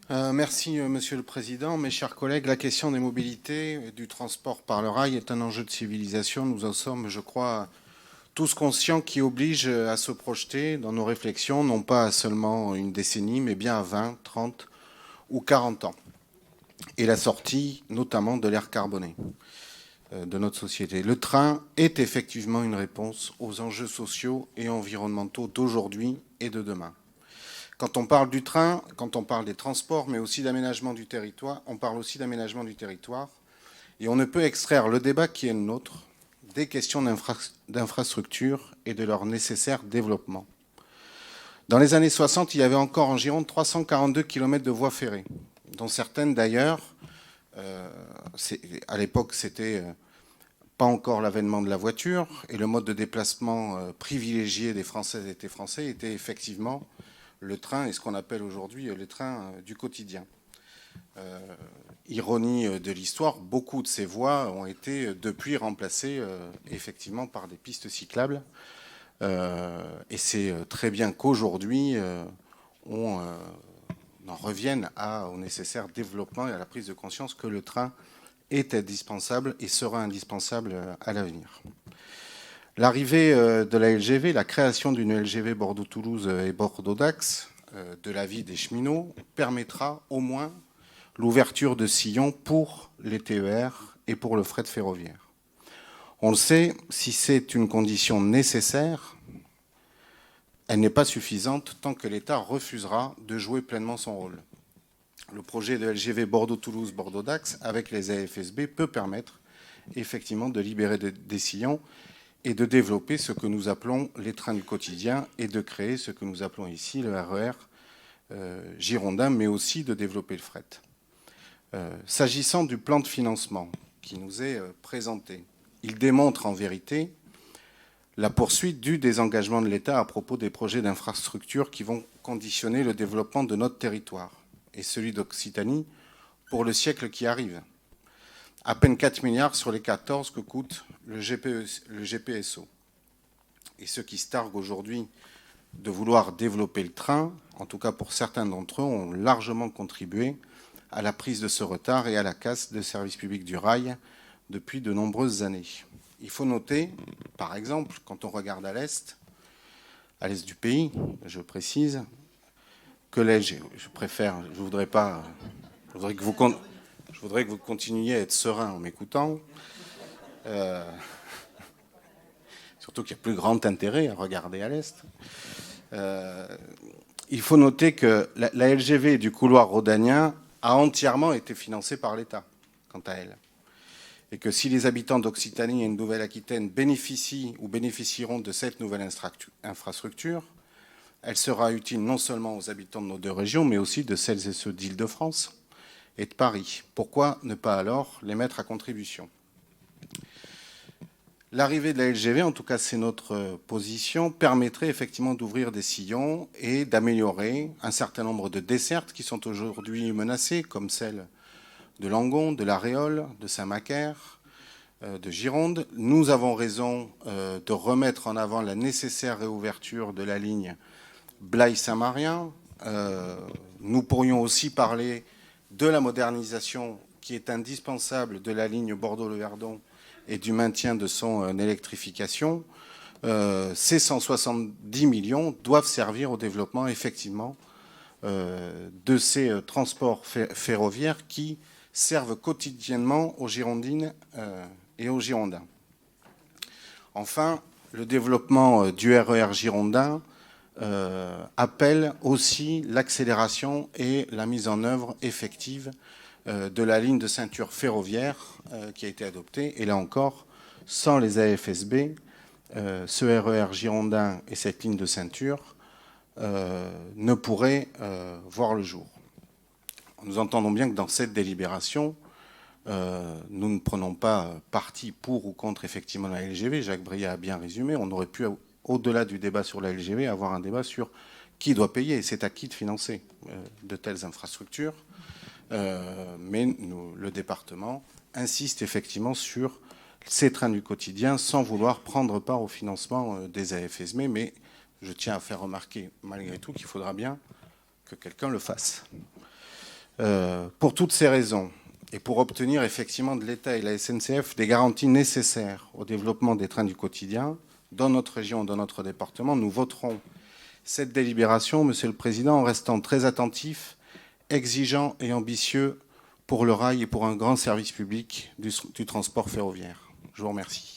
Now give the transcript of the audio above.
Merci, Monsieur le Président. Mes chers collègues, la question des mobilités et du transport par le rail est un enjeu de civilisation. Nous en sommes, je crois, tous conscients, qui oblige à se projeter dans nos réflexions, non pas à seulement une décennie, mais bien à 20, 30 ou 40 ans. Et la sortie, notamment, de l'ère carbonée de notre société. Le train est effectivement une réponse aux enjeux sociaux et environnementaux d'aujourd'hui et de demain. Quand on parle du train, quand on parle des transports, mais aussi d'aménagement du territoire, on parle aussi d'aménagement du territoire. Et on ne peut extraire le débat qui est le nôtre des questions d'infrastructure et de leur nécessaire développement. Dans les années 60, il y avait encore en Gironde 342 km de voies ferrées, dont certaines d'ailleurs, à l'époque c'était pas encore l'avènement de la voiture, et le mode de déplacement privilégié des Françaises et des Français était effectivement le train et ce qu'on appelle aujourd'hui les trains du quotidien. Ironie de l'histoire, beaucoup de ces voies ont été depuis remplacées effectivement par des pistes cyclables. Et c'est très bien qu'aujourd'hui, on en revienne au nécessaire développement et à la prise de conscience que le train est indispensable et sera indispensable à l'avenir. L'arrivée de la LGV, la création d'une LGV Bordeaux-Toulouse et Bordeaux-Dax, de l'avis des cheminots, permettra au moins l'ouverture de sillons pour les TER et pour le fret ferroviaire. On le sait, si c'est une condition nécessaire, elle n'est pas suffisante tant que l'État refusera de jouer pleinement son rôle. Le projet de LGV Bordeaux-Toulouse, Bordeaux-Dax, avec les AFSB, peut permettre effectivement de libérer des sillons et de développer ce que nous appelons les trains du quotidien et de créer ce que nous appelons ici le RER girondin, mais aussi de développer le fret. S'agissant du plan de financement qui nous est présenté, il démontre en vérité la poursuite du désengagement de l'État à propos des projets d'infrastructure qui vont conditionner le développement de notre territoire et celui d'Occitanie pour le siècle qui arrive. À peine 4 milliards sur les 14 que coûte le GPSO. Et ceux qui se targuent aujourd'hui de vouloir développer le train, en tout cas pour certains d'entre eux, ont largement contribué à la prise de ce retard et à la casse des services publics du rail depuis de nombreuses années. Il faut noter, par exemple, quand on regarde à l'est du pays, je précise, que je voudrais que vous continuiez à être serein en m'écoutant. Surtout qu'il y a plus grand intérêt à regarder à l'est. Il faut noter que la LGV du couloir rhodanien a entièrement été financée par l'État, quant à elle. Et que si les habitants d'Occitanie et de Nouvelle-Aquitaine bénéficient ou bénéficieront de cette nouvelle infrastructure, elle sera utile non seulement aux habitants de nos deux régions, mais aussi de celles et ceux d'Île-de-France et de Paris. Pourquoi ne pas alors les mettre à contribution ? L'arrivée de la LGV, en tout cas c'est notre position, permettrait effectivement d'ouvrir des sillons et d'améliorer un certain nombre de dessertes qui sont aujourd'hui menacées, comme celle de Langon, de La Réole, de Saint-Macaire, de Gironde. Nous avons raison de remettre en avant la nécessaire réouverture de la ligne Blaye-Saint-Marien. Nous pourrions aussi parler de la modernisation qui est indispensable de la ligne Bordeaux-Le-Verdon et du maintien de son électrification. Ces 170 millions doivent servir au développement effectivement de ces transports ferroviaires qui servent quotidiennement aux Girondines et aux Girondins. Enfin, le développement du RER girondin appelle aussi l'accélération et la mise en œuvre effective de la ligne de ceinture ferroviaire qui a été adoptée. Et là encore, sans les AFSB, ce RER girondin et cette ligne de ceinture ne pourraient voir le jour. Nous entendons bien que dans cette délibération, nous ne prenons pas parti pour ou contre effectivement la LGV. Jacques Briat a bien résumé. On aurait pu, au-delà du débat sur la LGV, avoir un débat sur qui doit payer. C'est à qui de financer de telles infrastructures. Mais le département insiste effectivement sur ces trains du quotidien sans vouloir prendre part au financement des AFSB. Mais je tiens à faire remarquer malgré tout qu'il faudra bien que quelqu'un le fasse. Pour toutes ces raisons, et pour obtenir effectivement de l'État et de la SNCF des garanties nécessaires au développement des trains du quotidien, dans notre région, dans notre département, nous voterons cette délibération, Monsieur le Président, en restant très attentif, exigeant et ambitieux pour le rail et pour un grand service public du transport ferroviaire. Je vous remercie.